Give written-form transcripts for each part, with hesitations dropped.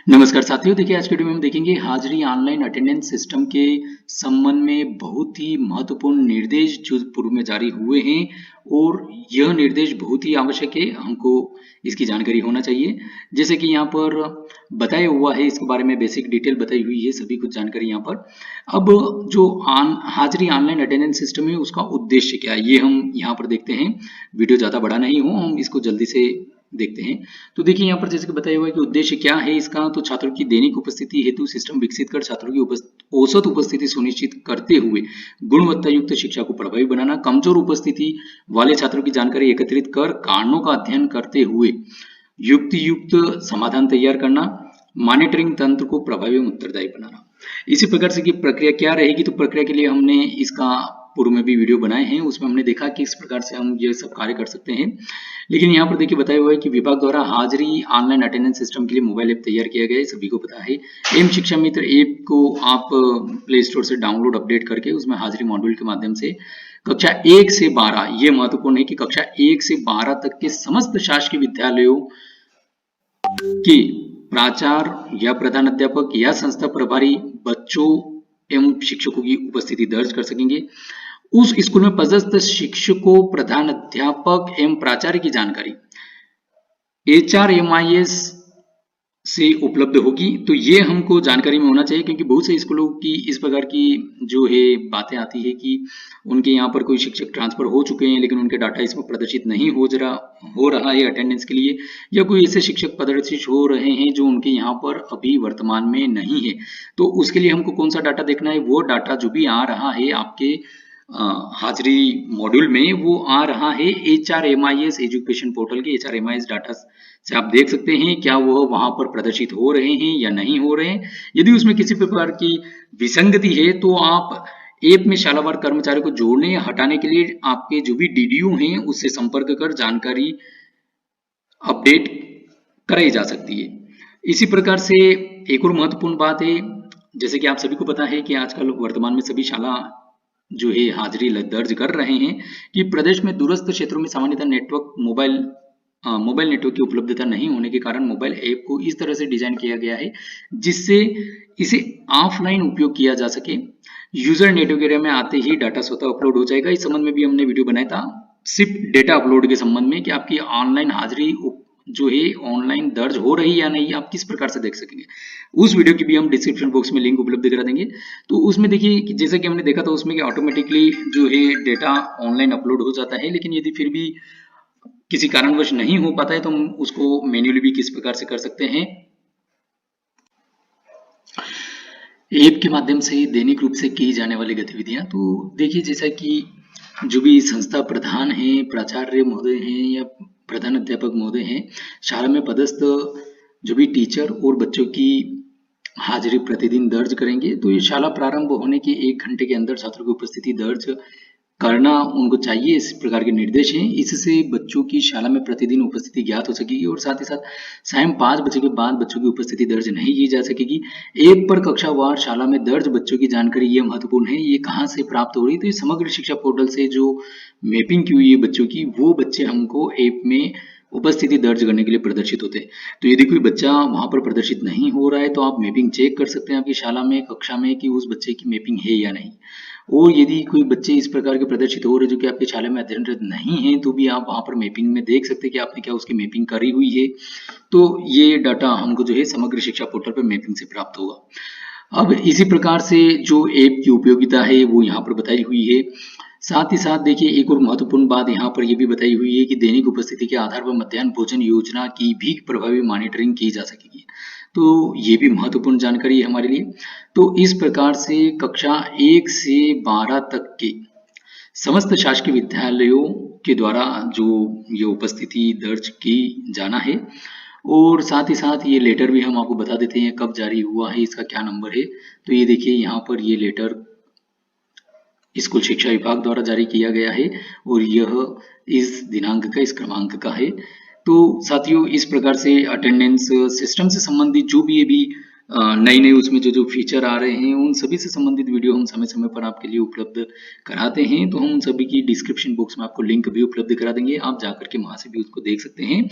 नमस्कार साथियों, देखिए आज के वीडियो में हम देखेंगे हाजिरी ऑनलाइन अटेंडेंस सिस्टम के संबंध में बहुत ही महत्वपूर्ण निर्देश जो पूर्व में जारी हुए हैं और यह निर्देश बहुत ही आवश्यक है। हमको इसकी जानकारी होना चाहिए। जैसे कि यहाँ पर बताया हुआ है, इसके बारे में बेसिक डिटेल बताई हुई है, सभी कुछ जानकारी यहाँ पर। अब जो हाजिरी ऑनलाइन अटेंडेंस सिस्टम है उसका उद्देश्य क्या है, ये हम यहाँ पर देखते हैं। वीडियो ज़्यादा बड़ा नहीं हो, हम इसको जल्दी से देखते हैं। तो देखिए यहाँ पर जैसे कि बताया हुआ है कि उद्देश्य क्या है इसका, तो छात्रों की दैनिक उपस्थिति हेतु सिस्टम विकसित कर छात्रों की औसत उपस्थिति सुनिश्चित करते हुए गुणवत्ता युक्त शिक्षा को प्रभावी बनाना, कमजोर उपस्थिति वाले छात्रों की जानकारी एकत्रित कर कारणों का अध्ययन करते हुए युक्त समाधान तैयार करना, मॉनिटरिंग तंत्र को प्रभावी एवं उत्तरदायी बनाना। इसी प्रकार से की प्रक्रिया क्या रहेगी, तो प्रक्रिया के लिए हमने इसका पूर्व में भी वीडियो बनाए हैं, उसमें हमने देखा कि इस प्रकार से हम ये सब कार्य कर सकते हैं। लेकिन यहाँ पर देखिए बताया हुआ है कि विभाग द्वारा हाजिरी ऑनलाइन अटेंडेंस सिस्टम के लिए मोबाइल ऐप तैयार किया गया है, सभी को पता है। एम शिक्षा मित्र ऐप को आप प्ले स्टोर से डाउनलोड अपडेट करके उसमें हाजिरी मॉड्यूल के माध्यम से कक्षा 1 से 12, ये महत्वपूर्ण है कि कक्षा 1 से 12 तक के समस्त शासकीय विद्यालयों के प्राचार्य या प्रधान अध्यापक या संस्था प्रभारी बच्चों एवं शिक्षकों की उपस्थिति दर्ज कर सकेंगे। उस स्कूल में पदस्थ शिक्षकों, प्रधान अध्यापक एवं प्राचार्य की जानकारी HRMIS से उपलब्ध होगी। तो ये हमको जानकारी में होना चाहिए, क्योंकि बहुत से स्कूलों की इस प्रकार की जो है बातें आती है कि उनके यहाँ पर कोई शिक्षक ट्रांसफर हो चुके हैं लेकिन उनके डाटा इसमें प्रदर्शित नहीं हो रहा है अटेंडेंस के लिए, या कोई ऐसे शिक्षक प्रदर्शित हो रहे हैं जो उनके यहाँ पर अभी वर्तमान में नहीं है। तो उसके लिए हमको कौन सा डाटा देखना है, वो डाटा जो भी आ रहा है आपके हाजिरी मॉड्यूल में, वो आ रहा है HRMIS एजुकेशन पोर्टल के HRMIS डाटा से आप देख सकते हैं क्या वह वहां पर प्रदर्शित हो रहे हैं या नहीं हो रहे हैं। यदि उसमें किसी प्रकार की विसंगति है तो आप ऐप में शालावार कर्मचारियों को जोड़ने या हटाने के लिए आपके जो भी DDO हैं उससे संपर्क कर जानकारी अपडेट कराई जा सकती है। इसी प्रकार से एक और महत्वपूर्ण बात है, जैसे कि आप सभी को पता है कि आजकल वर्तमान में सभी शाला जो है हाजिरी दर्ज कर रहे हैं कि प्रदेश में दूरस्थ क्षेत्रों में सामान्यतः मोबाइल नेटवर्क की उपलब्धता नहीं होने के कारण मोबाइल ऐप को इस तरह से डिजाइन किया गया है जिससे इसे ऑफलाइन उपयोग किया जा सके। यूजर नेटवर्क एरिया में आते ही डाटा स्वतः अपलोड हो जाएगा। इस संबंध में भी हमने वीडियो बनाया था, सिर्फ डेटा अपलोड के संबंध में, कि आपकी ऑनलाइन हाजिरी जो है ऑनलाइन दर्ज हो रही या नहीं, आप किस प्रकार से देख सकेंगे। उस वीडियो की भी हम डिस्क्रिप्शन बॉक्स में लिंक उपलब्ध करा देंगे। तो उसमें देखिए कि जैसा कि हमने देखा था उसमें कि ऑटोमेटिकली जो है डेटा ऑनलाइन अपलोड हो जाता है, लेकिन यदि फिर भी किसी कारणवश नहीं हो पाता है तो हम उसको मैन्युअली भी किस प्रकार से कर सकते हैं, ऐप के माध्यम से दैनिक रूप से की जाने वाली गतिविधियां। तो देखिए जैसा कि जो भी संस्था प्रधान हैं, प्राचार्य महोदय हैं या प्रधान अध्यापक महोदय हैं, शाला में पदस्थ जो भी टीचर और बच्चों की हाजिरी प्रतिदिन दर्ज करेंगे। तो ये शाला प्रारंभ होने के 1 घंटे के अंदर छात्रों की उपस्थिति दर्ज करना उनको चाहिए, इस प्रकार के निर्देश हैं। इससे बच्चों की शाला में प्रतिदिन उपस्थिति ज्ञात हो सकेगी और साथ ही साथ सायं 5 बजे के बाद बच्चों की उपस्थिति दर्ज नहीं की जा सकेगी। ऐप पर कक्षावार शाला में दर्ज बच्चों की जानकारी ये महत्वपूर्ण है, ये कहाँ से प्राप्त हो रही है, तो ये समग्र शिक्षा पोर्टल से जो मैपिंग की हुई है बच्चों की, वो बच्चे हमको ऐप में उपस्थिति दर्ज करने के लिए प्रदर्शित होते हैं। तो यदि कोई बच्चा वहां पर प्रदर्शित नहीं हो रहा है तो आप मैपिंग चेक कर सकते हैं आपकी शाला में, कक्षा में, कि उस बच्चे की मैपिंग है या नहीं। और यदि कोई बच्चे इस प्रकार के प्रदर्शित हो रहे जो कि आपके शाला में अध्ययनरत नहीं है, तो भी आप वहां पर मैपिंग में देख सकते हैं कि आपने क्या उसकी मैपिंग करी हुई है। तो ये डाटा हमको जो है समग्र शिक्षा पोर्टल पर मैपिंग से प्राप्त होगा। अब इसी प्रकार से जो ऐप की उपयोगिता है वो यहाँ पर बताई हुई है। साथ ही साथ देखिए एक और महत्वपूर्ण बात यहाँ पर यह भी बताई हुई है कि दैनिक उपस्थिति के आधार पर मध्याह्न भोजन योजना की भी प्रभावी मॉनिटरिंग की जा सकेगी। तो ये भी महत्वपूर्ण जानकारी है हमारे लिए। तो इस प्रकार से कक्षा 1 से 12 तक के समस्त शासकीय विद्यालयों के द्वारा जो ये उपस्थिति दर्ज की जाना है, और साथ ही साथ ये लेटर भी हम आपको बता देते हैं कब जारी हुआ है, इसका क्या नंबर है। तो ये देखिए यहाँ पर ये लेटर स्कूल शिक्षा विभाग द्वारा जारी किया गया है और यह इस दिनांक का, इस क्रमांक का है। तो साथियों इस प्रकार से अटेंडेंस सिस्टम से संबंधित जो भी ये भी नई नई उसमें जो जो फीचर आ रहे हैं उन सभी से संबंधित वीडियो हम समय समय पर आपके लिए उपलब्ध कराते हैं। तो हम उन सभी की डिस्क्रिप्शन बॉक्स में आपको लिंक भी उपलब्ध करा देंगे, आप जाकर के वहाँ से भी उसको देख सकते हैं।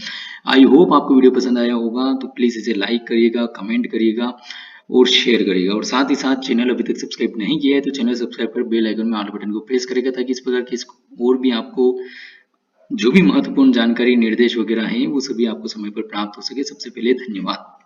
आई होप आपको वीडियो पसंद आया होगा, तो प्लीज़ इसे लाइक करिएगा, कमेंट करिएगा और शेयर करिएगा। और साथ ही साथ चैनल अभी तक सब्सक्राइब नहीं किया है तो चैनल सब्सक्राइब कर बेल आइकन में ऑल बटन को प्रेस करेगा, ताकि इस प्रकार की और भी आपको जो भी महत्वपूर्ण जानकारी निर्देश वगैरह हैं वो सभी आपको समय पर प्राप्त हो सके। सबसे पहले धन्यवाद।